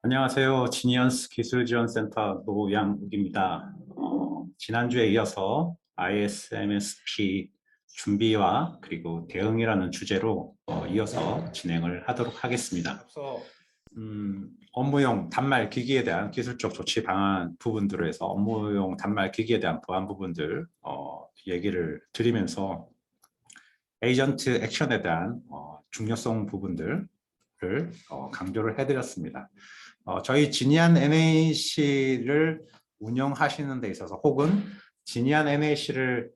안녕하세요. 지니언스 기술지원센터 노양욱입니다. 지난주에 이어서 ISMSP 준비와 그리고 대응이라는 주제로 이어서 진행을 하도록 하겠습니다. 앞서 업무용 단말 기기에 대한 기술적 조치 방안 부분들을 해서 업무용 단말 기기에 대한 보안 부분들 얘기를 드리면서 에이전트 액션에 대한 중요성 부분들을 강조를 해드렸습니다. 저희 지니안 NAC를 운영하시는 데 있어서 혹은 지니안 NAC를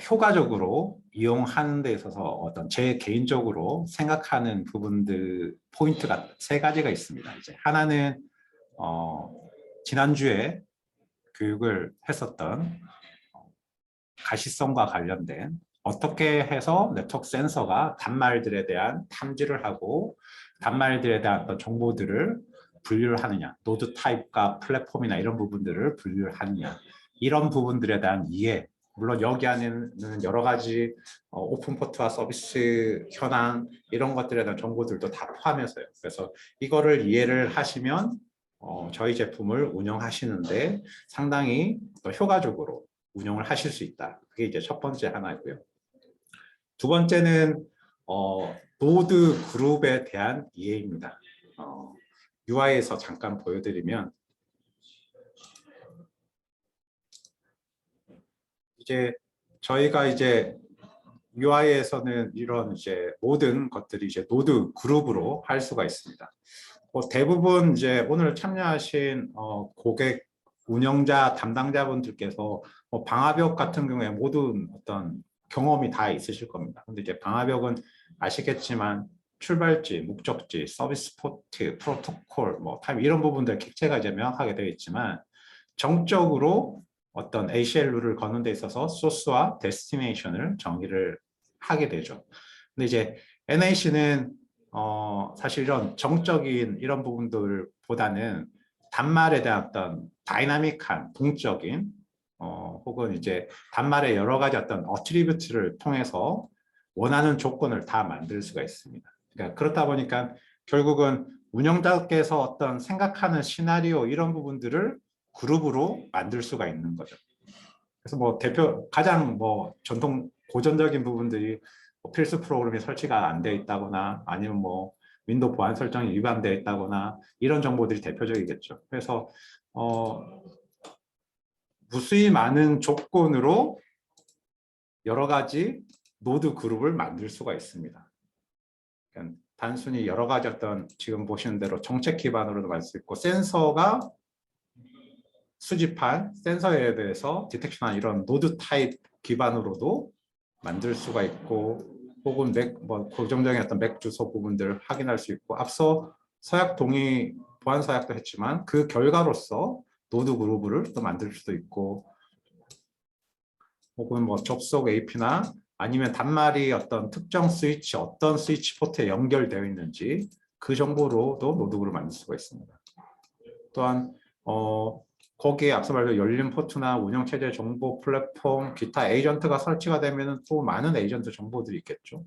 효과적으로 이용하는 데 있어서 어떤 제 개인적으로 생각하는 부분들 포인트가 세 가지가 있습니다. 이제 하나는 지난주에 교육을 했었던 가시성과 관련된 어떻게 해서 네트워크 센서가 단말들에 대한 탐지를 하고 단말들에 대한 어떤 정보들을 분류를 하느냐, 노드 타입과 플랫폼이나 이런 부분들을 분류를 하느냐, 이런 부분들에 대한 이해, 물론 여기 안에는 여러 가지 오픈 포트와 서비스 현황 이런 것들에 대한 정보들도 다 포함해서요. 그래서 이거를 이해를 하시면 저희 제품을 운영하시는데 상당히 더 효과적으로 운영을 하실 수 있다. 그게 이제 첫 번째 하나고요. 두 번째는 노드 그룹에 대한 이해입니다. UI에서 잠깐 보여드리면 이제 저희가 이제 UI에서는 이런 이제 모든 것들이 이제 노드 그룹으로 할 수가 있습니다. 대부분 이제 오늘 참여하신 고객 운영자 담당자분들께서 방화벽 같은 경우에 모든 어떤 경험이 다 있으실 겁니다. 근데 이제 방화벽은 아시겠지만 출발지, 목적지, 서비스 포트, 프로토콜, 뭐 타임 이런 부분들 객체가 이제 명확하게 되어 있지만 정적으로 어떤 ACL 룰을 거는 데 있어서 소스와 데스티네이션을 정의를 하게 되죠. 근데 이제 NAC는 사실 이런 정적인 이런 부분들보다는 단말에 대한 어떤 다이나믹한 동적인 혹은 이제 단말의 여러 가지 어떤 어트리뷰트를 통해서 원하는 조건을 다 만들 수가 있습니다. 그러니까 그렇다 보니까 결국은 운영자께서 어떤 생각하는 시나리오 이런 부분들을 그룹으로 만들 수가 있는 거죠. 그래서 뭐 가장 뭐 전통 고전적인 부분들이 뭐 필수 프로그램이 설치가 안 돼 있다거나 아니면 뭐 윈도우 보안 설정이 위반되어 있다거나 이런 정보들이 대표적이겠죠. 그래서 무수히 많은 조건으로 여러 가지 노드 그룹을 만들 수가 있습니다. 그러니까 단순히 여러 가지 어떤 지금 보시는 대로 정책 기반으로도 만들 수 있고 센서가 수집한 센서에 대해서 디텍션한 이런 노드 타입 기반으로도 만들 수가 있고 혹은 고정적인 어떤 맥 주소 부분들을 확인할 수 있고 앞서 서약 동의 보안 서약도 했지만 그 결과로서 노드 그룹을 또 만들 수도 있고 혹은 뭐 접속 AP나 아니면 단말이 어떤 특정 스위치 어떤 스위치 포트에 연결되어 있는지 그 정보로도 노드 그룹을 만들 수가 있습니다. 또한 거기에 앞서 말한 열린 포트나 운영체제 정보 플랫폼, 기타 에이전트가 설치가 되면 또 많은 에이전트 정보들이 있겠죠.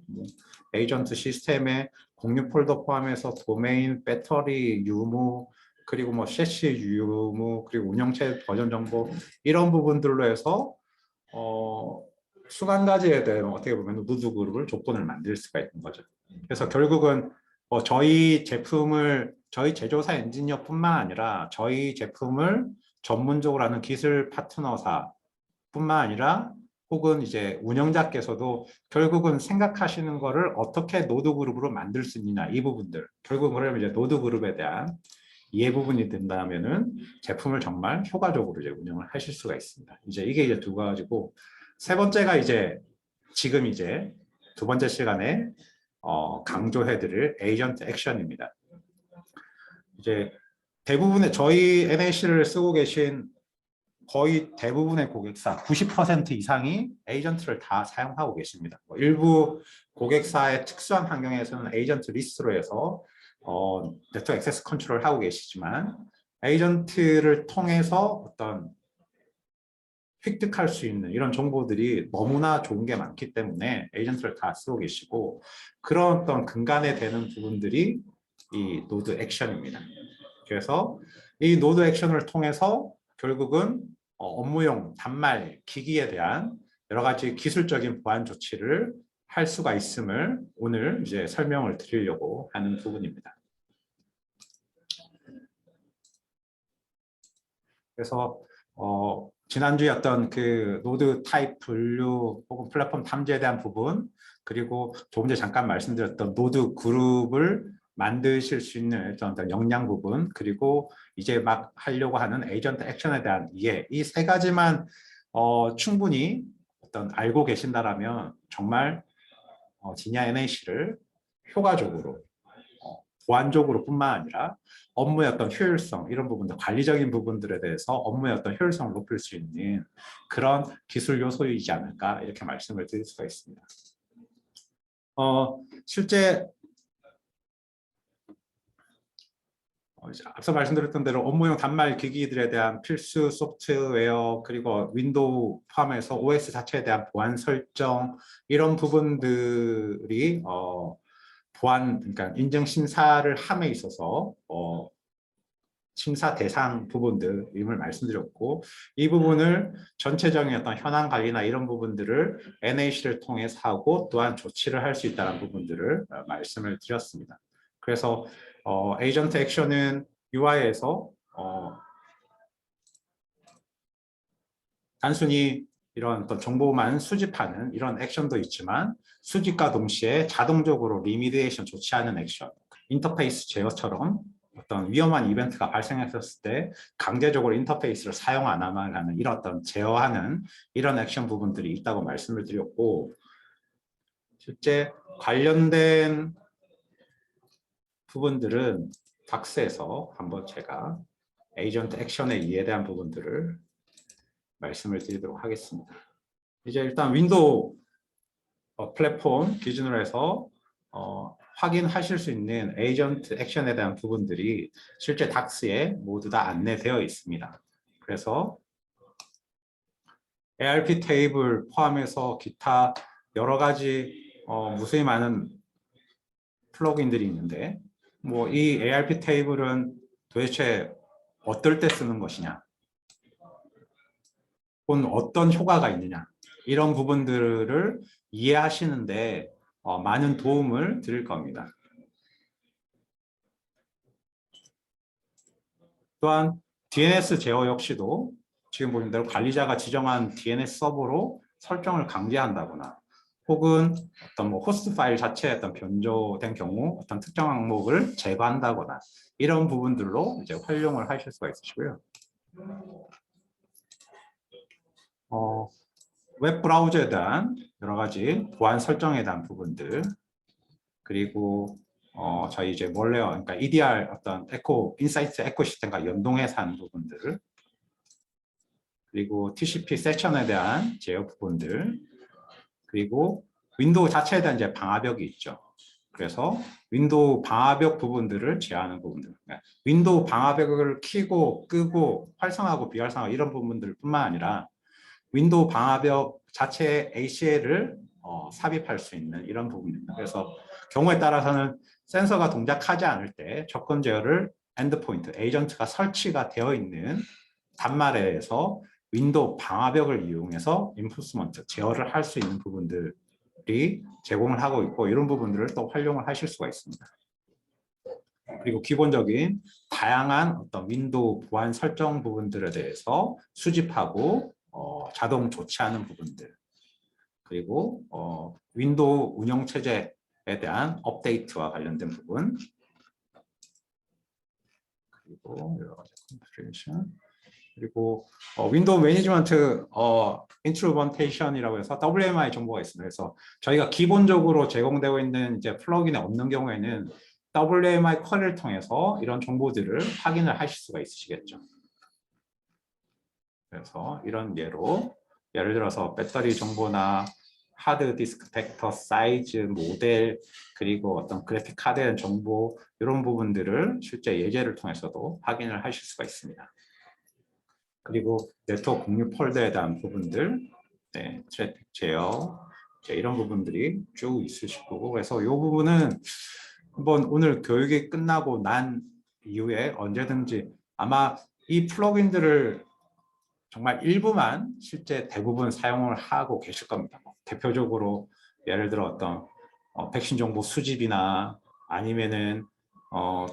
에이전트 시스템에 공유 폴더 포함해서 도메인, 배터리, 유무, 그리고 뭐 셰시 유무, 그리고 운영체제 버전 정보 이런 부분들로 해서 수만 가지에 대한 어떻게 보면 노드 그룹을 조건을 만들 수가 있는 거죠. 그래서 결국은 저희 제조사 엔지니어뿐만 아니라 저희 제품을 전문적으로 하는 기술 파트너사 뿐만 아니라 혹은 이제 운영자께서도 결국은 생각하시는 거를 어떻게 노드 그룹으로 만들 수 있느냐 이 부분들 결국은 그러면 이제 노드 그룹에 대한 이해 부분이 된다면은 제품을 정말 효과적으로 이제 운영을 하실 수가 있습니다. 이게 이제 두 가지고 세 번째가 이제 지금 이제 두 번째 시간에 강조해드릴 에이전트 액션입니다. 이제 대부분의 저희 NAC를 쓰고 계신 거의 대부분의 고객사 90% 이상이 에이전트를 다 사용하고 계십니다. 일부 고객사의 특수한 환경에서는 에이전트 리스트로 해서 네트워크 액세스 컨트롤을 하고 계시지만 에이전트를 통해서 어떤 획득할 수 있는 이런 정보들이 너무나 좋은 게 많기 때문에 에이전트를 다 쓰고 계시고 그런 어떤 근간에 되는 부분들이 이 노드 액션입니다. 그래서 이 노드 액션을 통해서 결국은 업무용 단말 기기에 대한 여러 가지 기술적인 보안 조치를 할 수가 있음을 오늘 이제 설명을 드리려고 하는 부분입니다. 그래서 지난주에 어떤 그 노드 타입 분류 혹은 플랫폼 탐지에 대한 부분, 그리고 조금 전에 잠깐 말씀드렸던 노드 그룹을 만드실 수 있는 어떤 역량 부분, 그리고 이제 막 하려고 하는 에이전트 액션에 대한 이해, 이 세 가지만 충분히 어떤 알고 계신다라면 정말 지니아 NAC를 효과적으로 보안적으로 뿐만 아니라 업무의 어떤 효율성, 이런 부분들, 관리적인 부분들에 대해서 업무의 어떤 효율성을 높일 수 있는 그런 기술 요소이지 않을까, 이렇게 말씀을 드릴 수가 있습니다. 실제 앞서 말씀드렸던 대로 업무용 단말 기기들에 대한 필수 소프트웨어, 그리고 윈도우 포함해서 OS 자체에 대한 보안 설정, 이런 부분들이 보안, 그러니까 인증 심사를 함에 있어서 심사 대상 부분들임을 말씀드렸고, 이 부분을 전체적인 어떤 현황 관리나 이런 부분들을 NAC를 통해서 하고 또한 조치를 할 수 있다는 부분들을 말씀을 드렸습니다. 그래서 에이전트 액션은 UI에서 단순히 이런 어떤 정보만 수집하는 이런 액션도 있지만, 수집과 동시에 자동적으로 리미디에이션 조치하는 액션, 인터페이스 제어처럼 어떤 위험한 이벤트가 발생했을 때 강제적으로 인터페이스를 사용 안 하는 이런 어떤 제어하는 이런 액션 부분들이 있다고 말씀을 드렸고, 실제 관련된 부분들은 닥스에서 한번 제가 에이전트 액션의 이해에 대한 부분들을 말씀을 드리도록 하겠습니다. 이제 일단 윈도우 플랫폼 기준으로 해서 확인하실 수 있는 에이전트 액션에 대한 부분들이 실제 닥스에 모두 다 안내되어 있습니다. 그래서 ARP 테이블 포함해서 기타 여러 가지 무수히 많은 플러그인들이 있는데, 뭐 이 ARP 테이블은 도대체 어떨 때 쓰는 것이냐, 혹은 어떤 효과가 있느냐, 이런 부분들을 이해하시는데 많은 도움을 드릴 겁니다. 또한 DNS 제어 역시도 지금 보신 대로 관리자가 지정한 DNS 서버로 설정을 강제한다거나, 혹은 어떤 뭐 호스트 파일 자체에 어떤 변조된 경우 어떤 특정 항목을 제거한다거나, 이런 부분들로 이제 활용을 하실 수가 있으시고요. 웹 브라우저에 대한 여러 가지 보안 설정에 대한 부분들, 그리고 저희 이제 몰레어, 그러니까 EDR 어떤 인사이트 에코시스템과 연동해서 하는 부분들, 그리고 TCP 세션에 대한 제어 부분들, 그리고 윈도우 자체에 대한 이제 방화벽이 있죠. 그래서 윈도우 방화벽 부분들을 제어하는 부분들, 그러니까 윈도우 방화벽을 켜고 끄고 활성화하고 비활성화 이런 부분들 뿐만 아니라 윈도우 방화벽 자체에 ACL을 삽입할 수 있는 이런 부분입니다. 그래서 경우에 따라서는 센서가 동작하지 않을 때 접근 제어를 엔드포인트, 에이전트가 설치가 되어 있는 단말에서 윈도우 방화벽을 이용해서 인포스먼트, 제어를 할 수 있는 부분들이 제공을 하고 있고, 이런 부분들을 또 활용을 하실 수가 있습니다. 그리고 기본적인 다양한 어떤 윈도우 보안 설정 부분들에 대해서 수집하고 자동 조치하는 부분들, 그리고 윈도우 운영체제에 대한 업데이트와 관련된 부분, 그리고 여러 가지 컨피그레이션, 그리고 윈도우 매니지먼트 인트루먼테이션이라고 해서 WMI 정보가 있습니다. 그래서 저희가 기본적으로 제공되고 있는 이제 플러그인이 없는 경우에는 WMI 쿼리를 통해서 이런 정보들을 확인을 하실 수가 있으시겠죠. 그래서 이런 예를 들어서 배터리 정보나 하드 디스크 벡터 사이즈, 모델, 그리고 어떤 그래픽 카드에 대한 정보, 이런 부분들을 실제 예제를 통해서도 확인을 하실 수가 있습니다. 그리고 네트워크 공유 폴더에 대한 부분들, 네, 트래픽 제어, 이런 부분들이 쭉 있으실 거고, 그래서 이 부분은 한번 오늘 교육이 끝나고 난 이후에 언제든지 아마 이 플러그인들을 정말 일부만 실제 대부분 사용을 하고 계실 겁니다. 대표적으로 예를 들어 어떤 백신 정보 수집이나 아니면은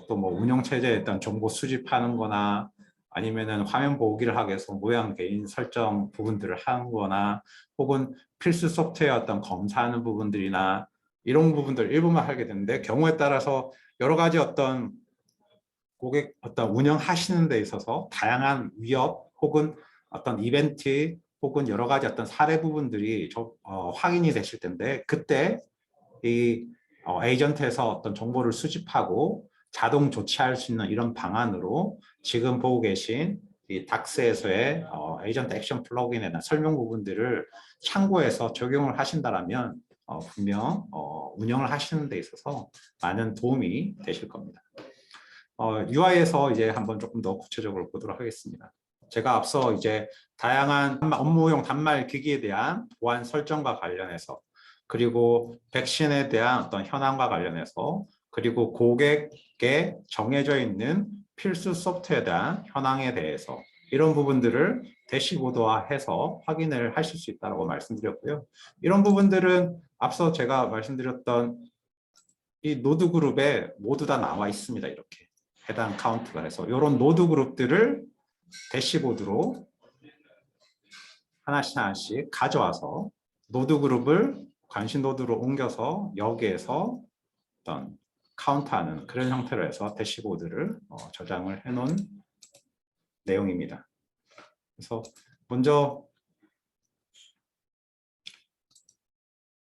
또 뭐 운영체제에 어떤 정보 수집하는 거나 아니면은 화면 보기를 하기 위해서 모양 개인 설정 부분들을 하는 거나 혹은 필수 소프트웨어 어떤 검사하는 부분들이나 이런 부분들 일부만 하게 되는데 경우에 따라서 여러 가지 어떤 고객 어떤 운영하시는 데 있어서 다양한 위협 혹은 어떤 이벤트 혹은 여러 가지 어떤 사례 부분들이 확인이 되실 텐데 그때 이 에이전트에서 어떤 정보를 수집하고 자동 조치할 수 있는 이런 방안으로 지금 보고 계신 이 닥스에서의 에이전트 액션 플러그인에 대한 설명 부분들을 참고해서 적용을 하신다면 분명 운영을 하시는 데 있어서 많은 도움이 되실 겁니다. UI에서 이제 한번 조금 더 구체적으로 보도록 하겠습니다. 제가 앞서 이제 다양한 업무용 단말 기기에 대한 보안 설정과 관련해서 그리고 백신에 대한 어떤 현황과 관련해서 그리고 고객에 정해져 있는 필수 소프트웨어에 대한 현황에 대해서 이런 부분들을 대시보드화해서 확인을 하실 수 있다고 말씀드렸고요. 이런 부분들은 앞서 제가 말씀드렸던 이 노드 그룹에 모두 다 나와 있습니다. 이렇게 해당 카운트가 해서 이런 노드 그룹들을 대시보드로 하나씩 가져와서 노드 그룹을 관심 노드로 옮겨서 여기에서 어떤 카운트하는 그런 형태로 해서 대시보드를 저장을 해놓은 내용입니다. 그래서 먼저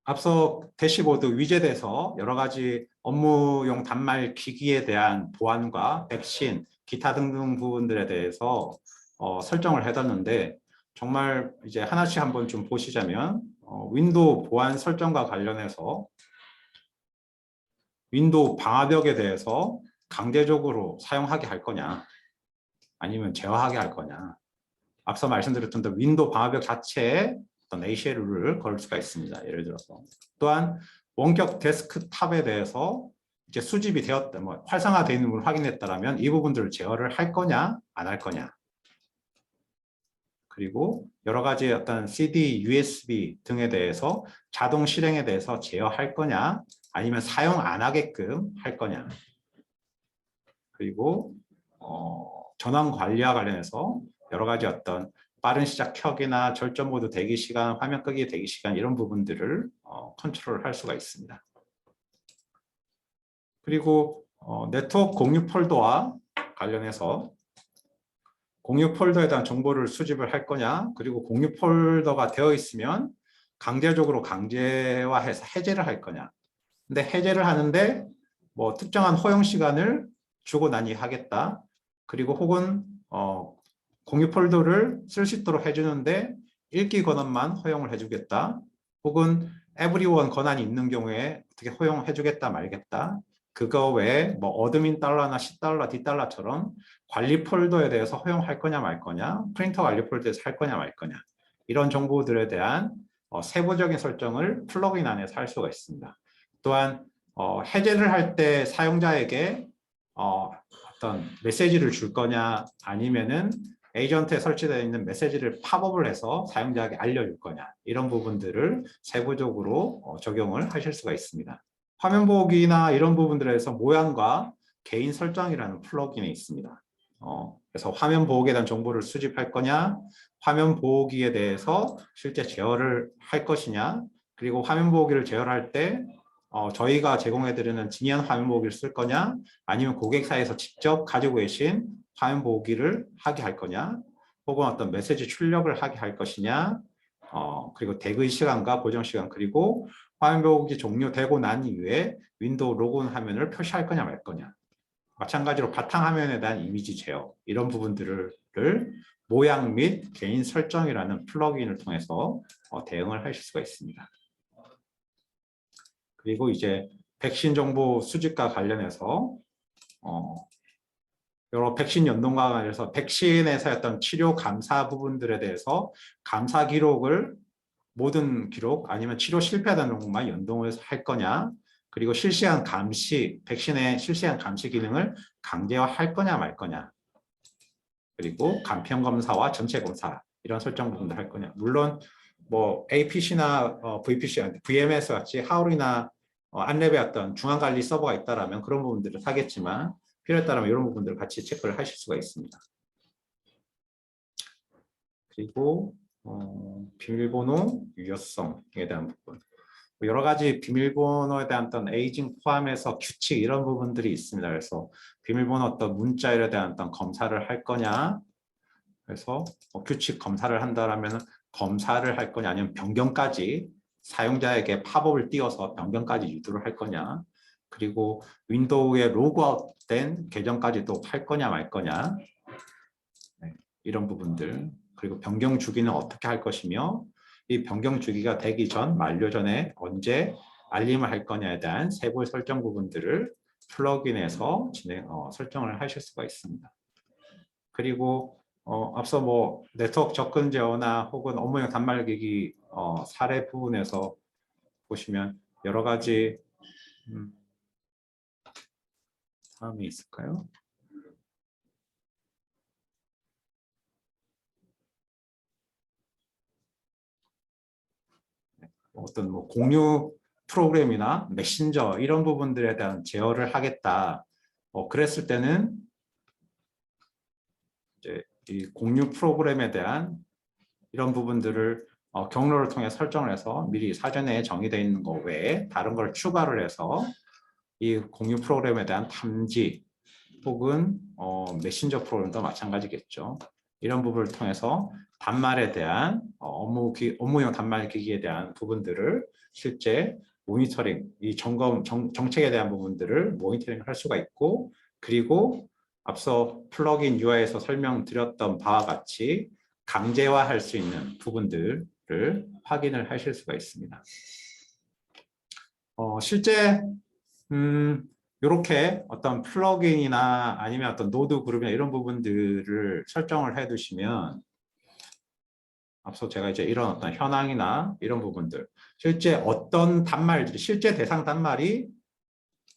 앞서 대시보드 위젯에서 여러 가지 업무용 단말 기기에 대한 보안과 백신, 기타 등등 부분들에 대해서 설정을 해뒀는데 정말 이제 하나씩 한번 좀 보시자면 윈도우 보안 설정과 관련해서 윈도우 방화벽에 대해서 강제적으로 사용하게 할 거냐 아니면 제어하게 할 거냐 앞서 말씀드렸던 윈도우 방화벽 자체에 어떤 ACL을 걸 수가 있습니다. 예를 들어서 또한 원격 데스크탑에 대해서 이제 수집이 되었다, 활성화되어 있는 걸 확인했다라면 이 부분들을 제어를 할 거냐 안 할 거냐 그리고 여러 가지 어떤 CD, USB 등에 대해서 자동 실행에 대해서 제어할 거냐 아니면 사용 안 하게끔 할 거냐 그리고 전원 관리와 관련해서 여러 가지 어떤 빠른 시작 켜기나 절전 모드 대기 시간, 화면 끄기 대기 시간 이런 부분들을 컨트롤 할 수가 있습니다. 그리고 네트워크 공유 폴더와 관련해서 공유 폴더에 대한 정보를 수집을 할 거냐 그리고 공유 폴더가 되어 있으면 강제적으로 강제화해서 해제를 할 거냐 근데 해제를 하는데 뭐 특정한 허용 시간을 주고 나니 하겠다 그리고 혹은 공유 폴더를 쓸 수 있도록 해주는데 읽기 권한만 허용을 해주겠다 혹은 에브리원 권한이 있는 경우에 어떻게 허용해주겠다 말겠다 그거 외에 뭐 어드민 달러나 $10, $D 관리 폴더에 대해서 허용할 거냐 말 거냐 프린터 관리 폴더에서 할 거냐 말 거냐 이런 정보들에 대한 세부적인 설정을 플러그인 안에서 할 수가 있습니다. 또한 해제를 할 때 사용자에게 어떤 메시지를 줄 거냐 아니면은 에이전트에 설치되어 있는 메시지를 팝업을 해서 사용자에게 알려줄 거냐 이런 부분들을 세부적으로 적용을 하실 수가 있습니다. 화면 보기나 이런 부분들에서 모양과 개인 설정이라는 플러그인이 있습니다. 그래서 화면 보기에 대한 정보를 수집할 거냐 화면 보기에 대해서 실제 제어를 할 것이냐 그리고 화면 보기를 제어할 때 저희가 제공해드리는 진이한 화면 보기를 쓸 거냐 아니면 고객사에서 직접 가지고 계신 화면 보기를 하게 할 거냐 혹은 어떤 메시지 출력을 하게 할 것이냐 그리고 대기 시간과 고정 시간 그리고 화면 보기 종료되고 난 이후에 윈도우 로그인 화면을 표시할 거냐 말 거냐 마찬가지로 바탕화면에 대한 이미지 제어 이런 부분들을 모양 및 개인 설정이라는 플러그인을 통해서 대응을 하실 수가 있습니다. 그리고 이제 백신 정보 수집과 관련해서 여러 백신 연동과 관련해서 백신에서 어떤 치료 감사 부분들에 대해서 감사 기록을 모든 기록 아니면 치료 실패하는 경우만 연동을 할 거냐 그리고 실시간 감시, 백신의 실시간 감시 기능을 강제화할 거냐 말 거냐. 그리고 간편 검사와 전체 검사 이런 설정 부분도 할 거냐. 물론 뭐 APC나 VPC, VMS 같이 하울이나 안랩의 어떤 중앙관리 서버가 있다라면 그런 부분들을 하겠지만 필요에 따르면 이런 부분들을 같이 체크를 하실 수가 있습니다. 그리고 비밀번호 유효성에 대한 부분. 여러 가지 비밀번호에 대한 어떤 에이징 포함해서 규칙 이런 부분들이 있습니다. 그래서 비밀번호 어떤 문자에 대한 어떤 검사를 할 거냐. 그래서 규칙 검사를 한다라면 검사를 할 거냐 아니면 변경까지 사용자에게 팝업을 띄워서 변경까지 유도를 할 거냐. 그리고 윈도우에 로그아웃된 계정까지도 할 거냐 말 거냐. 네, 이런 부분들. 그리고 변경 주기는 어떻게 할 것이며 이 변경 주기가 되기 전 만료 전에 언제 알림을 할 거냐에 대한 세부 설정 부분들을 플러그인에서 설정을 하실 수가 있습니다. 그리고 앞서 뭐 네트워크 접근 제어나 혹은 업무용 단말기기 사례 부분에서 보시면 여러 가지 다음에 있을까요? 어떤 뭐 공유 프로그램이나 메신저 이런 부분들에 대한 제어를 하겠다. 그랬을 때는 이제 이 공유 프로그램에 대한 이런 부분들을 경로를 통해 설정을 해서 미리 사전에 정의되어 있는 것 외에 다른 걸 추가를 해서 이 공유 프로그램에 대한 탐지 혹은 메신저 프로그램도 마찬가지겠죠. 이런 부분을 통해서 단말에 대한 업무용 단말 기기에 대한 부분들을 실제 모니터링, 이 정책에 대한 부분들을 모니터링 할 수가 있고 그리고 앞서 플러그인 UI에서 설명드렸던 바와 같이 강제화할 수 있는 부분들을 확인을 하실 수가 있습니다. 실제 이렇게 어떤 플러그인이나 아니면 어떤 노드 그룹이나 이런 부분들을 설정을 해 두시면 앞서 제가 이제 이런 어떤 현황이나 이런 부분들 실제 어떤 단말들이 실제 대상 단말이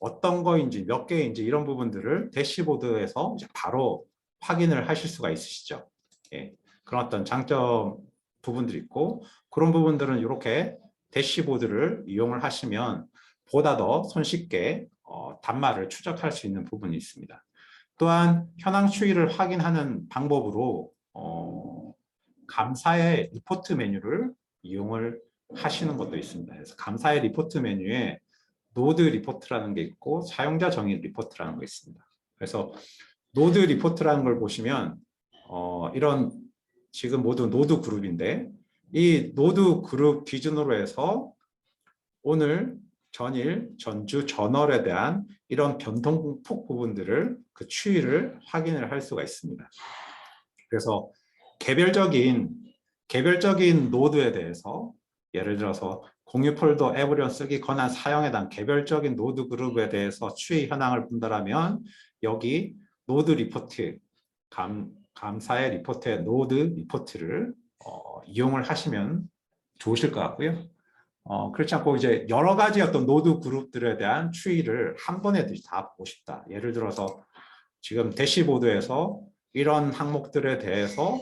어떤 거인지 몇 개인지 이런 부분들을 대시보드에서 이제 바로 확인을 하실 수가 있으시죠. 예, 그런 어떤 장점 부분들이 있고 그런 부분들은 이렇게 대시보드를 이용을 하시면 보다 더 손쉽게 단말을 추적할 수 있는 부분이 있습니다. 또한 현황 추이를 확인하는 방법으로 감사의 리포트 메뉴를 이용을 하시는 것도 있습니다. 그래서 감사의 리포트 메뉴에 노드 리포트라는 게 있고 사용자 정의 리포트라는 게 있습니다. 그래서 노드 리포트라는 걸 보시면 이런 지금 모두 노드 그룹인데 이 노드 그룹 기준으로 해서 오늘 전일, 전주, 전월에 대한 이런 변동폭 부분들을 그 추이를 확인을 할 수가 있습니다. 그래서 개별적인 노드에 대해서 예를 들어서 공유 폴더 에브리온 쓰기 권한 사용에 대한 개별적인 노드 그룹에 대해서 추이 현황을 본다면 여기 노드 리포트 감사의 리포트의 노드 리포트를 이용을 하시면 좋으실 것 같고요. 그렇지 않고 이제 여러 가지 어떤 노드 그룹들에 대한 추이를 한 번에 다 보고 싶다. 예를 들어서 지금 대시보드에서 이런 항목들에 대해서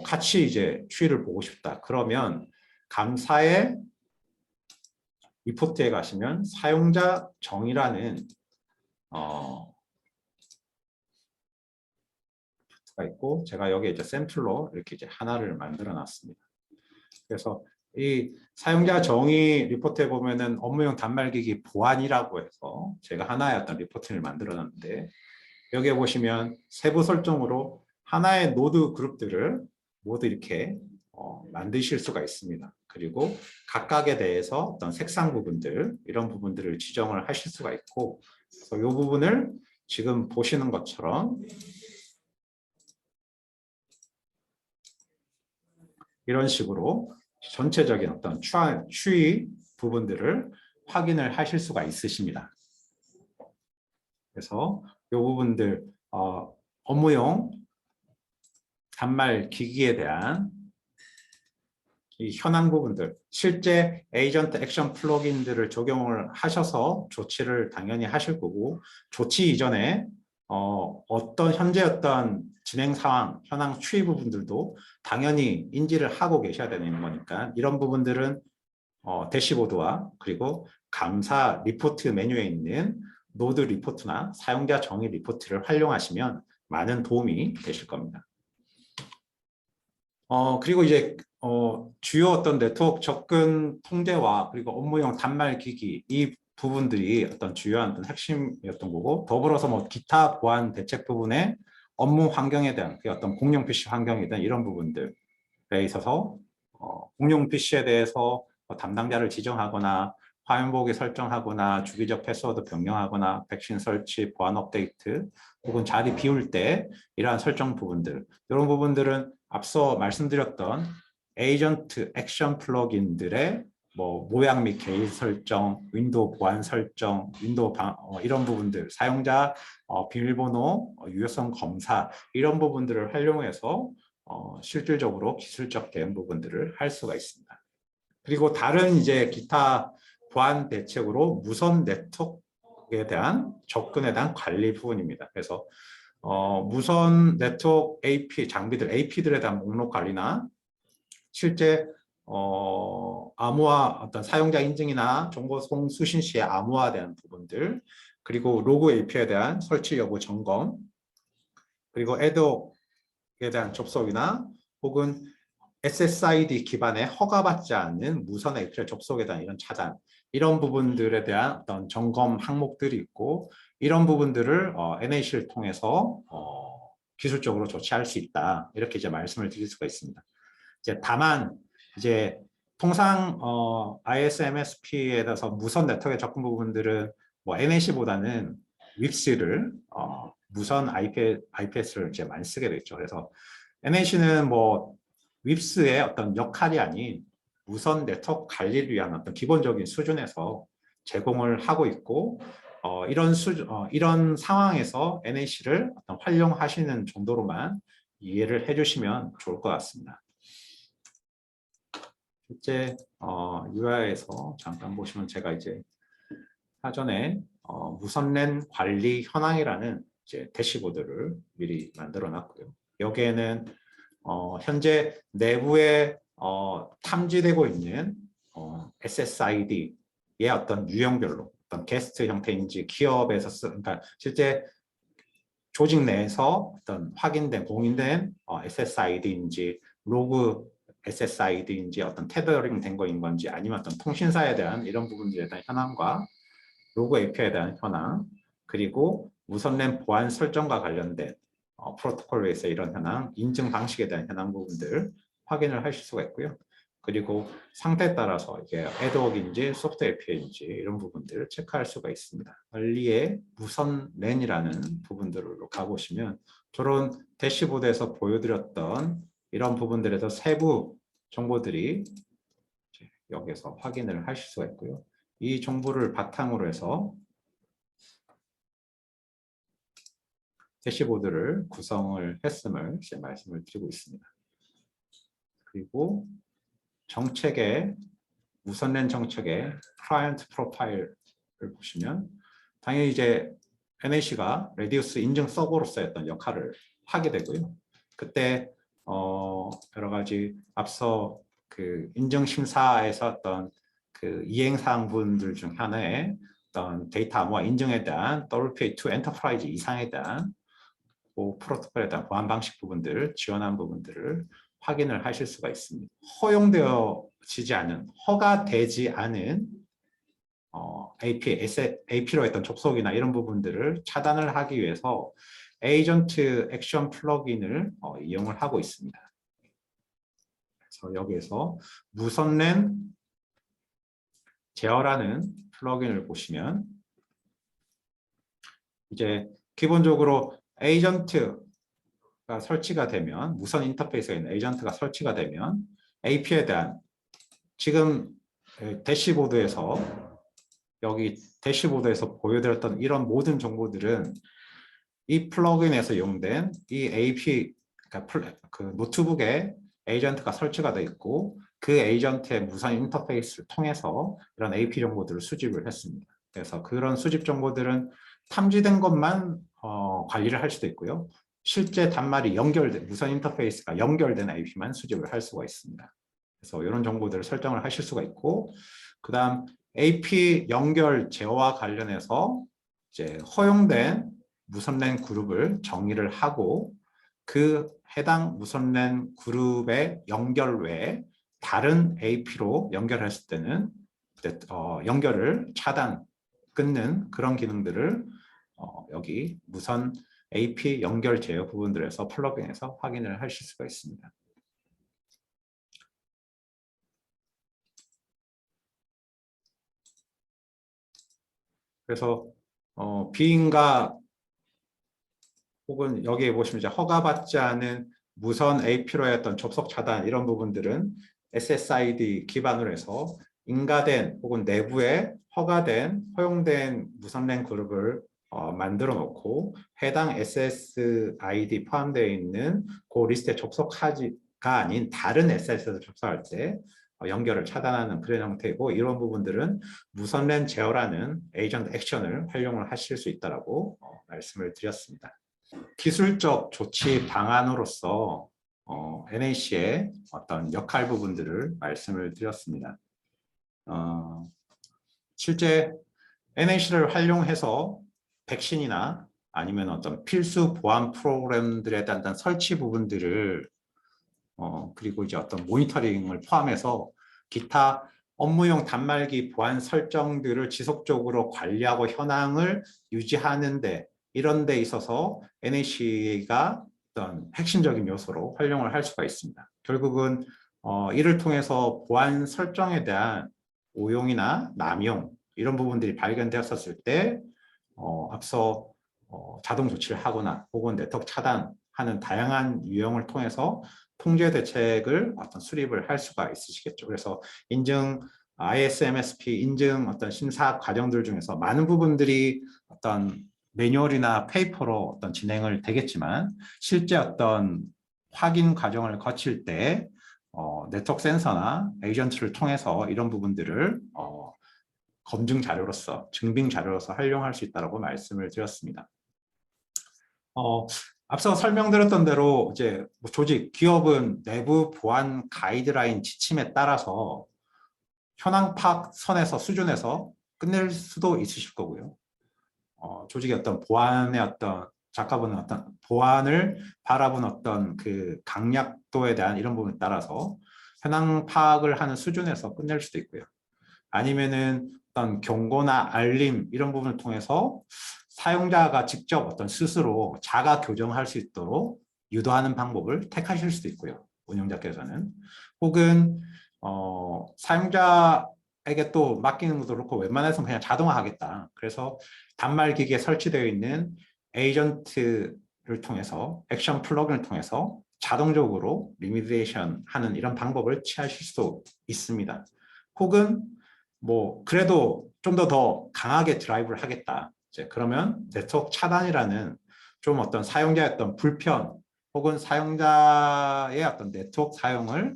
같이 이제 추이를 보고 싶다. 그러면 감사의 리포트에 가시면 사용자 정의라는 가 있고 제가 여기 이제 샘플로 이렇게 이제 하나를 만들어 놨습니다. 그래서 이 사용자 정의 리포트에 보면은 업무용 단말기기 보안이라고 해서 제가 하나의 어떤 리포트를 만들어 놨는데 여기에 보시면 세부 설정으로 하나의 노드 그룹들을 모두 이렇게 만드실 수가 있습니다. 그리고 각각에 대해서 어떤 색상 부분들 이런 부분들을 지정을 하실 수가 있고 그래서 이 부분을 지금 보시는 것처럼 이런 식으로 전체적인 어떤 추이 부분들을 확인을 하실 수가 있으십니다. 그래서 이 부분들 업무용 단말 기기에 대한 이 현황 부분들, 실제 에이전트 액션 플러그인들을 적용을 하셔서 조치를 당연히 하실 거고, 조치 이전에 어떤 현재 어떤 진행 상황, 현황 추이 부분들도 당연히 인지를 하고 계셔야 되는 거니까 이런 부분들은 대시보드와 그리고 감사 리포트 메뉴에 있는 노드 리포트나 사용자 정의 리포트를 활용하시면 많은 도움이 되실 겁니다. 그리고 이제 주요 어떤 네트워크 접근 통제와 그리고 업무용 단말 기기 이 부분들이 어떤 주요한 어떤 핵심이었던 거고, 더불어서 뭐 기타 보안 대책 부분의 업무 환경에 대한 그 어떤 공용 PC 환경에 대한 이런 부분들에 있어서 공용 PC에 대해서 담당자를 지정하거나 화면 보기 설정하거나 주기적 패스워드 변경하거나 백신 설치, 보안 업데이트 혹은 자리 비울 때 이러한 설정 부분들, 이런 부분들은 앞서 말씀드렸던 에이전트 액션 플러그인들의 뭐 모양 및 개인 설정, 윈도우 보안 설정, 윈도우 이런 부분들, 사용자 비밀번호, 유효성 검사 이런 부분들을 활용해서 실질적으로 기술적 대응 부분들을 할 수가 있습니다. 그리고 다른 이제 기타 보안 대책으로 무선 네트워크에 대한 접근에 대한 관리 부분입니다. 그래서 무선 네트워크 AP 장비들, AP들에 대한 목록 관리나 실제 암호화 어떤 사용자 인증이나 정보 수신 시의 암호화에 대한 부분들, 그리고 로그 API에 대한 설치 여부 점검, 그리고 애독에 대한 접속이나 혹은 SSID 기반의 허가받지 않는 무선 API 접속에 대한 이런 차단, 이런 부분들에 대한 어떤 점검 항목들이 있고, 이런 부분들을 NAC를 통해서 기술적으로 조치할 수 있다, 이렇게 이제 말씀을 드릴 수가 있습니다. 이제 다만 이제 통상 ISMSP에 대해서 무선 네트워크의 접근 부분들은 뭐 NAC보다는 윕스를 무선 IPS를 이제 많이 쓰게 되죠. 그래서 NAC는 뭐 윕스의 어떤 역할이 아닌 무선 네트워크 관리를 위한 어떤 기본적인 수준에서 제공을 하고 있고, 이런 상황에서 NAC를 어떤 활용하시는 정도로만 이해를 해주시면 좋을 것 같습니다. 실제 UI에서 잠깐 보시면 제가 이제 사전에 무선랜 관리 현황이라는 이제 대시보드를 미리 만들어 놨고요. 여기에는 현재 내부에 탐지되고 있는 SSID의 어떤 유형별로 어떤 게스트 형태인지 기업에서 그러니까 실제 조직 내에서 어떤 확인된 공인된 SSID인지 로그 SSID인지 어떤 테더링 된 거인 건지 아니면 어떤 통신사에 대한 이런 부분들에 대한 현황과 로그 API에 대한 현황, 그리고 무선랜 보안 설정과 관련된 프로토콜에서 이런 현황, 인증 방식에 대한 현황 부분들 확인을 하실 수가 있고요. 그리고 상태에 따라서 이게 애드웍인지 소프트 API인지 이런 부분들을 체크할 수가 있습니다. 관리의 무선랜이라는 부분들로 가보시면 저런 대시보드에서 보여드렸던 이런 부분들에서 세부 정보들이 여기서 확인을 하실 수가 있고요. 이 정보를 바탕으로 해서 대시보드를 구성을 했음을 이제 말씀을 드리고 있습니다. 그리고 정책의 무선랜 정책의 클라이언트 프로파일을 보시면 당연히 이제 NAC가 레디우스 인증 서버로서의 어떤 역할을 하게 되고요. 그때 여러 가지 앞서 그 인증 심사에서 어떤 그 이행사항분들 중 하나의 어떤 데이터 암호화 인증에 대한 WPA2 엔터프라이즈 이상에 대한 그 프로토콜에 대한 보안 방식 부분들을 지원한 부분들을 확인을 하실 수가 있습니다. 허용되어지지 않은, 허가되지 않은 AP로 했던 접속이나 이런 부분들을 차단을 하기 위해서 에이전트 액션 플러그인을 이용을 하고 있습니다. 그래서 여기에서 무선랜 제어라는 플러그인을 보시면 이제 기본적으로 에이전트가 설치가 되면, 무선 인터페이스에 있는 에이전트가 설치가 되면 AP에 대한 지금 대시보드에서 여기 대시보드에서 보여드렸던 이런 모든 정보들은 이 플러그인에서 이용된 이 AP, 그러니까 그 노트북에 에이전트가 설치가 되어 있고 그 에이전트의 무선 인터페이스를 통해서 이런 AP 정보들을 수집을 했습니다. 그래서 그런 수집 정보들은 탐지된 것만 관리를 할 수도 있고요. 실제 단말이 연결된 무선 인터페이스가 연결된 AP만 수집을 할 수가 있습니다. 그래서 이런 정보들을 설정을 하실 수가 있고, 그다음 AP 연결 제어와 관련해서 이제 허용된 무선랜 그룹을 정의를 하고 그 해당 무선랜 그룹의 연결 외에 다른 AP로 연결했을 때는 연결을 차단, 끊는 그런 기능들을 여기 무선 AP 연결 제어 부분들에서 플러그인에서 확인을 하실 수가 있습니다. 그래서 비인가 혹은 여기에 보시면 이제 허가받지 않은 무선 AP로의 어떤 접속 차단 이런 부분들은 SSID 기반으로 해서 인가된 혹은 내부에 허가된 허용된 무선랜 그룹을 만들어 놓고 해당 SSID 포함되어 있는 그 리스트에 접속하지가 아닌 다른 SSID에 접속할 때 연결을 차단하는 그런 형태이고, 이런 부분들은 무선랜 제어라는 에이전트 액션을 활용을 하실 수 있다고 말씀을 드렸습니다. 기술적 조치 방안으로서 NAC의 어떤 역할 부분들을 말씀을 드렸습니다. 실제 NAC를 활용해서 백신이나 아니면 어떤 필수 보안 프로그램들에 대한 설치 부분들을 그리고 이제 어떤 모니터링을 포함해서 기타 업무용 단말기 보안 설정들을 지속적으로 관리하고 현황을 유지하는데, 이런 데 있어서 NAC가 어떤 핵심적인 요소로 활용을 할 수가 있습니다. 결국은 이를 통해서 보안 설정에 대한 오용이나 남용 이런 부분들이 발견되었을 때 앞서 자동 조치를 하거나 혹은 네트워크 차단하는 다양한 유형을 통해서 통제 대책을 어떤 수립을 할 수가 있으시겠죠. 그래서 인증 ISMSP 인증 어떤 심사 과정들 중에서 많은 부분들이 어떤 매뉴얼이나 페이퍼로 어떤 진행을 되겠지만, 실제 어떤 확인 과정을 거칠 때 네트워크 센서나 에이전트를 통해서 이런 부분들을 검증 자료로서, 증빙 자료로서 활용할 수 있다고 말씀을 드렸습니다. 앞서 설명드렸던 대로 이제 조직, 기업은 내부 보안 가이드라인 지침에 따라서 현황 파악 선에서 수준에서 끝낼 수도 있으실 거고요. 조직의 어떤 보안의 어떤 작가분은 어떤 보안을 바라본 어떤 그 강약도에 대한 이런 부분에 따라서 현황 파악을 하는 수준에서 끝낼 수도 있고요. 아니면은 어떤 경고나 알림 이런 부분을 통해서 사용자가 직접 어떤 스스로 자가 교정할 수 있도록 유도하는 방법을 택하실 수도 있고요. 운영자께서는. 혹은 사용자에게 또 맡기는 것도 그렇고 웬만해서는 그냥 자동화하겠다. 그래서 단말기기에 설치되어 있는 에이전트를 통해서 액션 플러그인을 통해서 자동적으로 리미디에이션 하는 이런 방법을 취하실 수도 있습니다. 혹은 뭐 그래도 좀 더 강하게 드라이브를 하겠다. 이제 그러면 네트워크 차단이라는 좀 어떤 사용자의 어떤 불편 혹은 사용자의 어떤 네트워크 사용을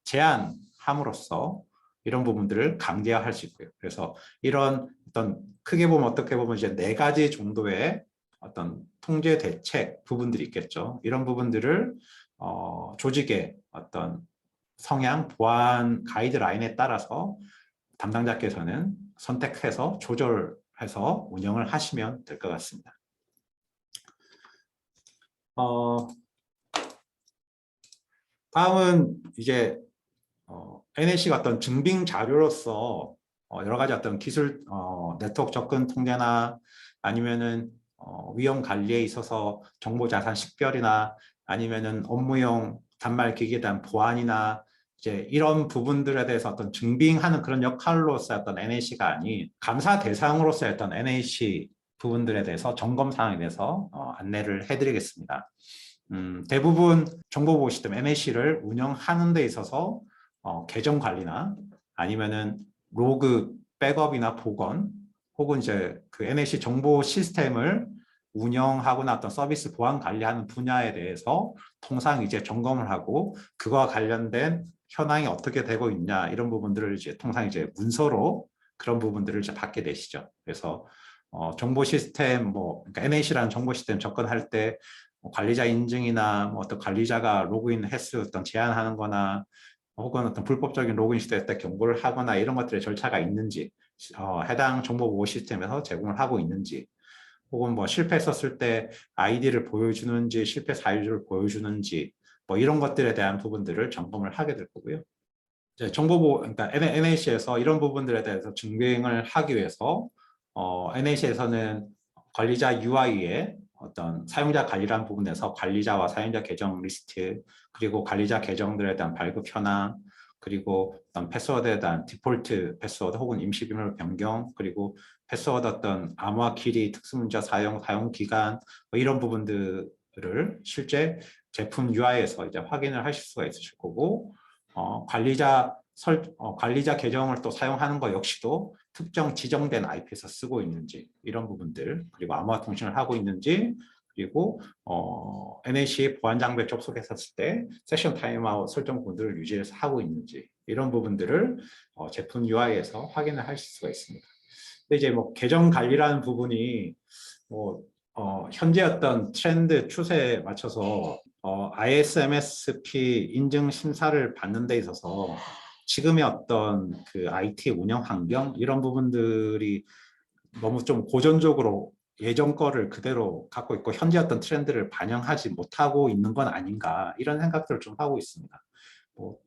제한함으로써 이런 부분들을 강제화할 수 있고요. 그래서 이런 어떤 크게 보면 어떻게 보면 이제 4가지 정도의 어떤 통제 대책 부분들이 있겠죠. 이런 부분들을 조직의 어떤 성향, 보안 가이드라인에 따라서 담당자께서는 선택해서 조절해서 운영을 하시면 될 것 같습니다. 다음은 이제 NAC가 어떤 증빙 자료로서 여러 가지 어떤 기술 네트워크 접근 통제나 아니면은 위험 관리에 있어서 정보 자산 식별이나 아니면은 업무용 단말 기기에 대한 보안이나 이제 이런 부분들에 대해서 어떤 증빙하는 그런 역할로서 어떤 NAC가 아닌 감사 대상으로서 어떤 NAC 부분들에 대해서 점검 사항에 대해서 안내를 해드리겠습니다. 대부분 정보보호 시스템 NAC를 운영하는 데 있어서 계정 관리나 아니면은 로그 백업이나 복원 혹은 이제 그 NAC 정보 시스템을 운영하거나 어떤 서비스 보안 관리하는 분야에 대해서 통상 이제 점검을 하고 그와 관련된 현황이 어떻게 되고 있냐 이런 부분들을 이제 통상 이제 문서로 그런 부분들을 이제 받게 되시죠. 그래서 정보 시스템 그러니까 NAC라는 정보 시스템 접근할 때 관리자 인증이나 어떤 관리자가 로그인 횟수 어떤 제한하는 거나 혹은 어떤 불법적인 로그인 시도에 때 경고를 하거나 이런 것들의 절차가 있는지 해당 정보 보호 시스템에서 제공을 하고 있는지 혹은 실패했었을 때 아이디를 보여주는지 실패 사유를 보여주는지 이런 것들에 대한 부분들을 점검을 하게 될 거고요. 이제 정보보호, 그러니까 NAC에서 이런 부분들에 대해서 증빙을 하기 위해서 NAC에서는 관리자 UI에 어떤 사용자 관리라는 부분에서 관리자와 사용자 계정 리스트, 그리고 관리자 계정들에 대한 발급 현황, 그리고 어떤 패스워드에 대한 디폴트 패스워드 혹은 임시 비밀 변경, 그리고 패스워드 어떤 암호화 키리, 특수문자 사용 기간 이런 부분들을 실제 제품 UI에서 이제 확인을 하실 수가 있으실 거고, 관리자 계정을 또 사용하는 것 역시도 특정 지정된 IP에서 쓰고 있는지 이런 부분들, 그리고 암호화 통신을 하고 있는지, 그리고 NAC 보안 장비에 접속했었을 때 세션 타임아웃 설정 부분들을 유지해서 하고 있는지 이런 부분들을 제품 UI에서 확인을 하실 수가 있습니다. 근데 이제 계정 관리라는 부분이 현재 어떤 트렌드 추세에 맞춰서 ISMSP 인증 심사를 받는 데 있어서 지금의 어떤 그 IT 운영 환경 이런 부분들이 너무 좀 고전적으로 예전 거를 그대로 갖고 있고 현재 어떤 트렌드를 반영하지 못하고 있는 건 아닌가 이런 생각들을 좀 하고 있습니다.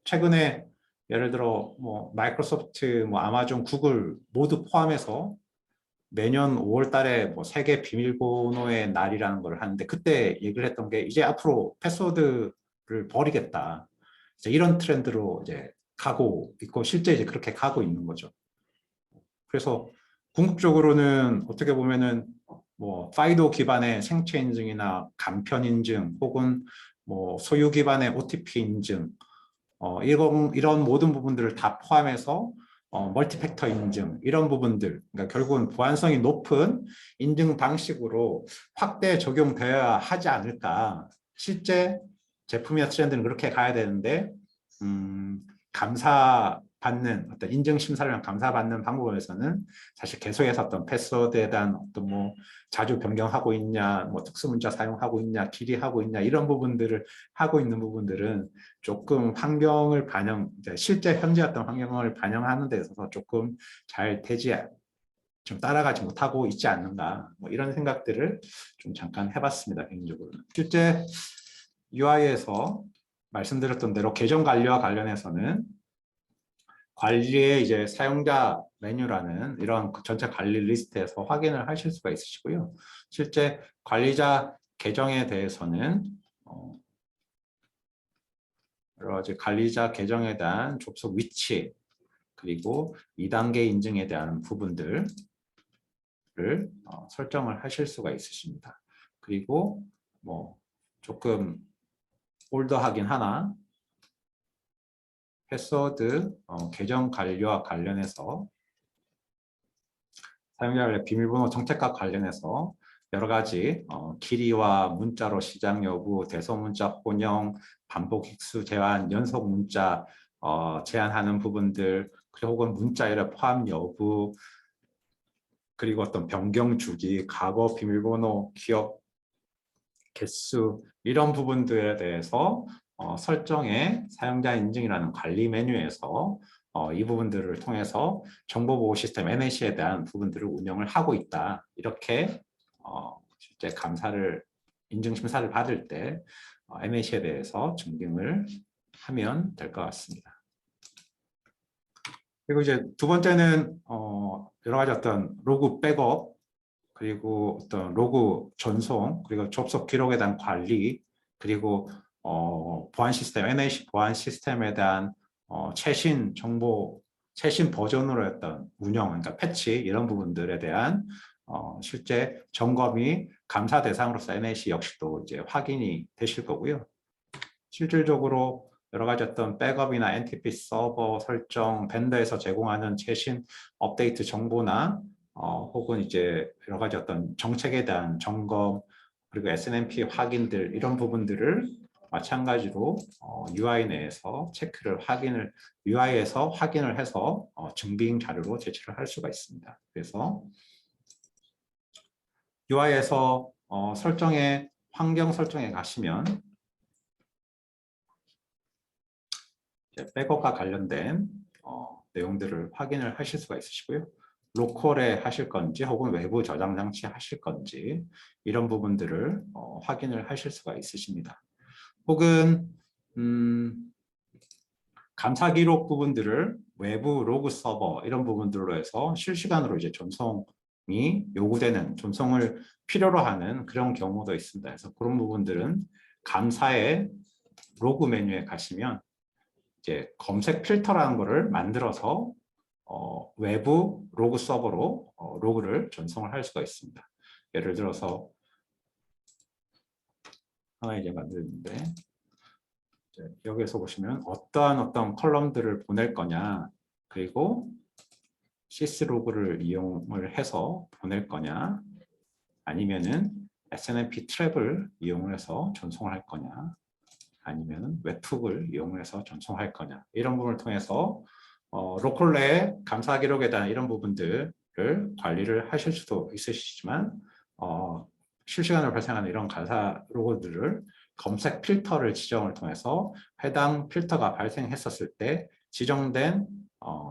최근에 예를 들어 마이크로소프트, 아마존, 구글 모두 포함해서 매년 5월 달에 세계 비밀번호의 날이라는 걸 하는데 그때 얘기를 했던 게 이제 앞으로 패스워드를 버리겠다. 이제 이런 트렌드로 이제 가고 있고 실제 이제 그렇게 가고 있는 거죠. 그래서 궁극적으로는 어떻게 보면은 파이도 기반의 생체 인증이나 간편 인증 혹은 소유 기반의 OTP 인증 이런 모든 부분들을 다 포함해서 멀티팩터 인증 이런 부분들, 그러니까 결국은 보안성이 높은 인증 방식으로 확대 적용되어야 하지 않을까. 실제 제품이나 트렌드는 그렇게 가야 되는데 감사받는 어떤 인증 심사를 감사받는 방법에서는 사실 계속해서 어떤 패스워드에 대한 어떤 자주 변경하고 있냐, 특수문자 사용하고 있냐, 길이하고 있냐 이런 부분들을 하고 있는 부분들은 조금 환경을 실제 현재 어떤 환경을 반영하는 데 있어서 조금 잘 되지 좀 따라가지 못하고 있지 않는가 이런 생각들을 좀 잠깐 해봤습니다. 개인적으로는 실제 UI에서 말씀드렸던 대로 계정 관리와 관련해서는 관리의 이제 사용자 메뉴라는 이런 전체 관리 리스트에서 확인을 하실 수가 있으시고요. 실제 관리자 계정에 대해서는 여러 가지 관리자 계정에 대한 접속 위치 그리고 2단계 인증에 대한 부분들을 설정을 하실 수가 있으십니다. 그리고 조금 올드하긴 하나 패스워드 계정 관리와 관련해서 사용자의 비밀번호 정책과 관련해서 여러 가지 길이와 문자로 시작 여부, 대소문자 혼용, 반복 획수 제한, 연속 문자 제한하는 부분들, 그리고 혹은 문자열의 포함 여부, 그리고 어떤 변경 주기, 과거 비밀번호, 기억 개수 이런 부분들에 대해서 설정의 사용자 인증이라는 관리 메뉴에서 이 부분들을 통해서 정보보호 시스템 NAC에 대한 부분들을 운영을 하고 있다. 이렇게 실제 인증 심사를 받을 때 NAC에 대해서 증빙을 하면 될 것 같습니다. 그리고 이제 두 번째는 여러 가지 어떤 로그 백업 그리고 어떤 로그 전송, 그리고 접속 기록에 대한 관리, 그리고 보안 시스템, NAC 보안 시스템에 대한 최신 정보, 최신 버전으로 했던 운영, 그러니까 패치 이런 부분들에 대한 실제 점검이 감사 대상으로서 NAC 역시도 이제 확인이 되실 거고요. 실질적으로 여러 가지 어떤 백업이나 NTP 서버 설정, 벤더에서 제공하는 최신 업데이트 정보나 혹은 이제 여러 가지 어떤 정책에 대한 점검 그리고 SNMP 확인들 이런 부분들을 마찬가지로 UI 내에서 UI에서 확인을 해서 증빙 자료로 제출을 할 수가 있습니다. 그래서 UI에서 환경 설정에 가시면 백업과 관련된 내용들을 확인을 하실 수가 있으시고요. 로컬에 하실 건지 혹은 외부 저장 장치 하실 건지 이런 부분들을 확인을 하실 수가 있으십니다. 혹은 감사 기록 부분들을 외부 로그 서버 이런 부분들로 해서 실시간으로 이제 전송을 필요로 하는 그런 경우도 있습니다. 그래서 그런 부분들은 감사의 로그 메뉴에 가시면 이제 검색 필터라는 것을 만들어서 외부 로그 서버로 로그를 전송을 할 수가 있습니다. 예를 들어서 하나 이제 만드는데 여기에서 보시면 어떤 컬럼들을 보낼 거냐, 그리고 시스로그를 이용을 해서 보낼 거냐, 아니면은 SNMP 트랩을 이용을 해서 전송을 할 거냐, 아니면 웹툰을 이용을 해서 전송할 거냐, 이런 부분을 통해서 로컬 내 감사 기록에 대한 이런 부분들을 관리를 하실 수도 있으시지만 실시간으로 발생하는 이런 감사 로고들을 검색 필터를 지정을 통해서 해당 필터가 발생했었을 때 지정된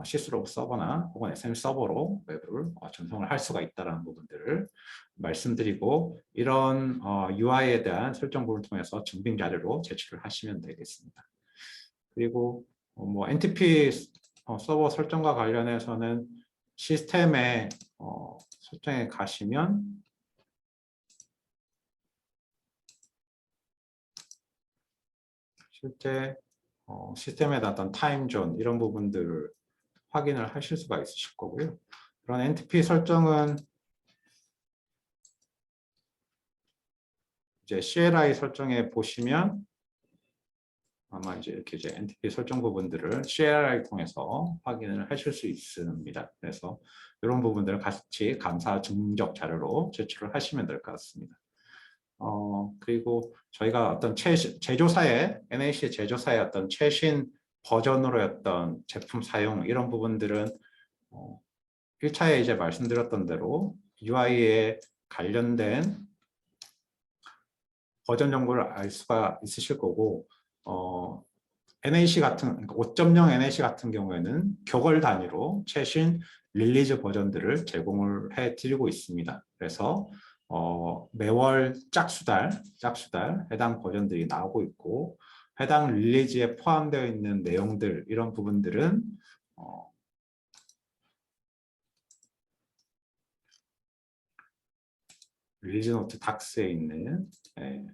시스로그 서버나 혹은 SM 서버로 웹을 전송을 할 수가 있다는 부분들을 말씀드리고, 이런 UI에 대한 설정 부분을 통해서 증빙 자료로 제출을 하시면 되겠습니다. 그리고 뭐 NTP 서버 설정과 관련해서는 시스템의 설정에 가시면 실제 시스템에 어떤 타임존 이런 부분들을 확인을 하실 수가 있으실 거고요. 그런 NTP 설정은 이제 CLI 설정에 보시면 아마 이렇게 NTP 설정 부분들을 CLI 통해서 확인을 하실 수 있습니다. 그래서 이런 부분들을 같이 감사 증적 자료로 제출을 하시면 될 것 같습니다. 그리고 저희가 어떤 NAC 제조사의 어떤 최신 버전으로였던 제품 사용 이런 부분들은 1차에 이제 말씀드렸던 대로 UI에 관련된 버전 정보를 알 수가 있으실 거고, NAC 같은 5.0 NAC 같은 경우에는 격월 단위로 최신 릴리즈 버전들을 제공을 해드리고 있습니다. 그래서 매월 짝수달 해당 버전들이 나오고 있고, 해당 릴리즈에 포함되어 있는 내용들 이런 부분들은 릴리즈 노트 닥스에 있는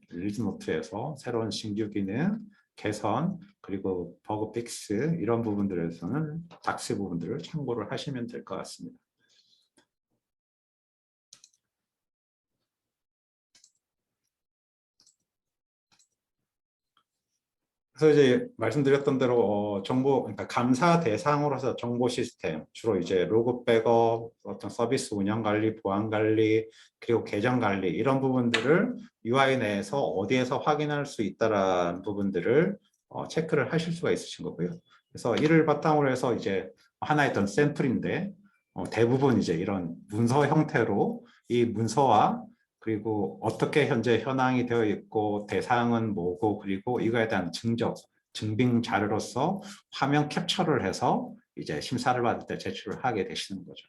릴리즈 노트에서 새로운 신규 기능, 개선, 그리고 버그 픽스 이런 부분들에서는 닥스 부분들을 참고를 하시면 될 것 같습니다. 그래서 이제 말씀드렸던 대로 그러니까 감사 대상으로서 정보 시스템, 주로 이제 로그 백업, 어떤 서비스 운영 관리, 보안 관리, 그리고 계정 관리 이런 부분들을 UI 내에서 어디에서 확인할 수 있다라는 부분들을 체크를 하실 수가 있으신 거고요. 그래서 이를 바탕으로 해서 이제 하나의 어떤 샘플인데 대부분 이제 이런 문서 형태로 이 문서와 그리고 어떻게 현재 현황이 되어 있고 대상은 뭐고 그리고 이거에 대한 증빙 자료로서 화면 캡처를 해서 이제 심사를 받을 때 제출을 하게 되시는 거죠.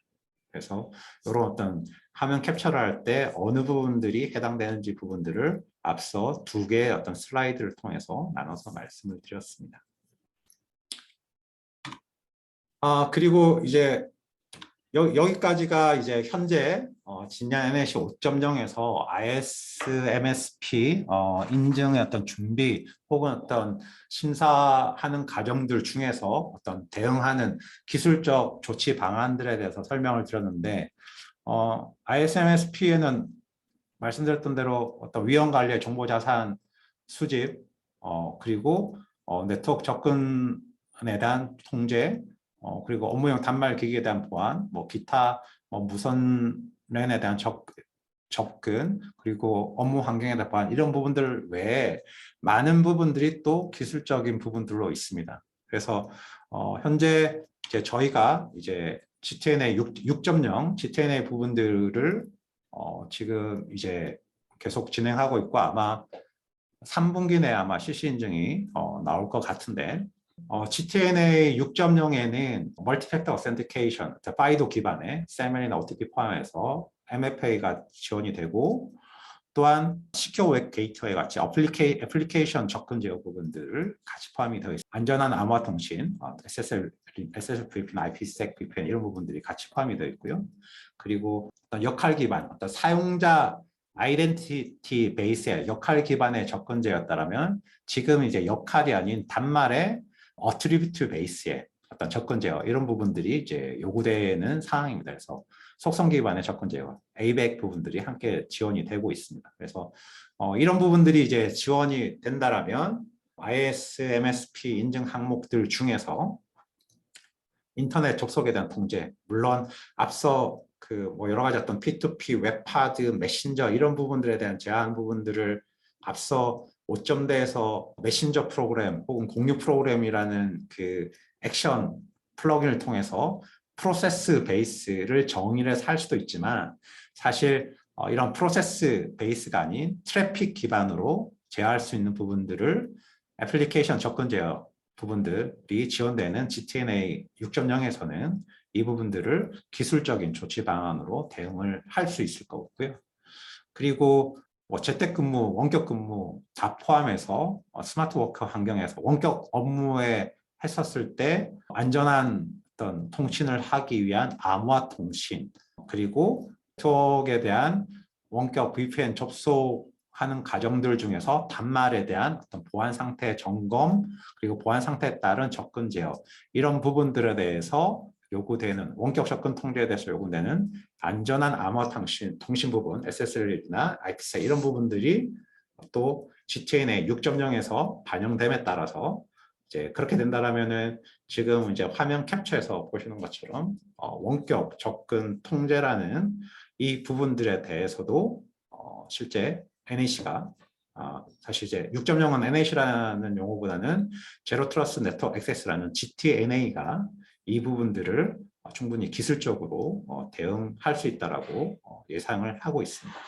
그래서 이런 어떤 화면 캡처를 할 때 어느 부분들이 해당되는지 부분들을 앞서 두 개의 어떤 슬라이드를 통해서 나눠서 말씀을 드렸습니다. 그리고 이제 여기까지가 이제 현재 진양 NAC 5.0에서 ISMSP 인증의 어떤 준비 혹은 어떤 심사하는 과정들 중에서 어떤 대응하는 기술적 조치 방안들에 대해서 설명을 드렸는데, ISMSP에는 말씀드렸던 대로 어떤 위험 관리의 정보 자산 수집, 그리고 네트워크 접근에 대한 통제, 그리고 업무용 단말 기기에 대한 보안, 뭐 기타 무선 랜에 대한 접근, 그리고 업무 환경에 대한 보안, 이런 부분들 외에 많은 부분들이 또 기술적인 부분들로 있습니다. 그래서 현재 이제 저희가 이제 GTNA 6.0 GTNA 부분들을 지금 이제 계속 진행하고 있고, 아마 3분기 내에 아마 실시 인증이 나올 것 같은데, GTNA 6.0에는 멀티팩터 어센티케이션, 파이도 기반의 셀멜이나 OTP 포함해서 MFA가 지원이 되고, 또한 시큐어 웹 게이트웨이 같이 애플리케이션 접근 제어 부분들을 같이 포함이 되어 있습니다. 안전한 암호화 통신, SSL VPN, IPsec VPN 이런 부분들이 같이 포함이 되어 있고요. 그리고 어떤 역할 기반, 어떤 사용자 아이덴티티 베이스의 역할 기반의 접근 제어였다면, 지금 이제 역할이 아닌 단말의 어트리뷰트 베이스의 어떤 접근 제어, 이런 부분들이 이제 요구되는 사항입니다. 그래서 속성 기반의 접근 제어, ABAC 부분들이 함께 지원이 되고 있습니다. 그래서 이런 부분들이 이제 지원이 된다라면 ISMSP 인증 항목들 중에서 인터넷 접속에 대한 통제, 물론 앞서 그 뭐 여러 가지 어떤 P2P, 웹하드, 메신저 이런 부분들에 대한 제한 부분들을 앞서 5점대에서 메신저 프로그램 혹은 공유 프로그램이라는 그 액션 플러그인을 통해서 프로세스 베이스를 정의를 할 수도 있지만, 사실 이런 프로세스 베이스가 아닌 트래픽 기반으로 제어할 수 있는 부분들을 애플리케이션 접근 제어 부분들이 지원되는 GTNA 6.0에서는 이 부분들을 기술적인 조치 방안으로 대응을 할 수 있을 거고요. 그리고 뭐 재택근무, 원격근무 다 포함해서 스마트 워크 환경에서 원격 업무에 했었을 때 안전한 어떤 통신을 하기 위한 암호화 통신, 그리고 네트워크에 대한 원격 VPN 접속하는 과정들 중에서 단말에 대한 어떤 보안 상태 점검, 그리고 보안 상태에 따른 접근 제어, 이런 부분들에 대해서 요구되는, 원격 접근 통제에 대해서 요구되는 안전한 암호화 통신 부분, SSL이나 IPsec 이런 부분들이 또 GTNA 6.0에서 반영됨에 따라서 이제 그렇게 된다라면은 지금 이제 화면 캡처해서 보시는 것처럼 원격 접근 통제라는 이 부분들에 대해서도 실제 NAC가 사실 이제 6.0은 NAC라는 용어보다는 제로 트러스트 네트워크 액세스라는 GTNA가 이 부분들을 충분히 기술적으로 대응할 수 있다라고 예상을 하고 있습니다.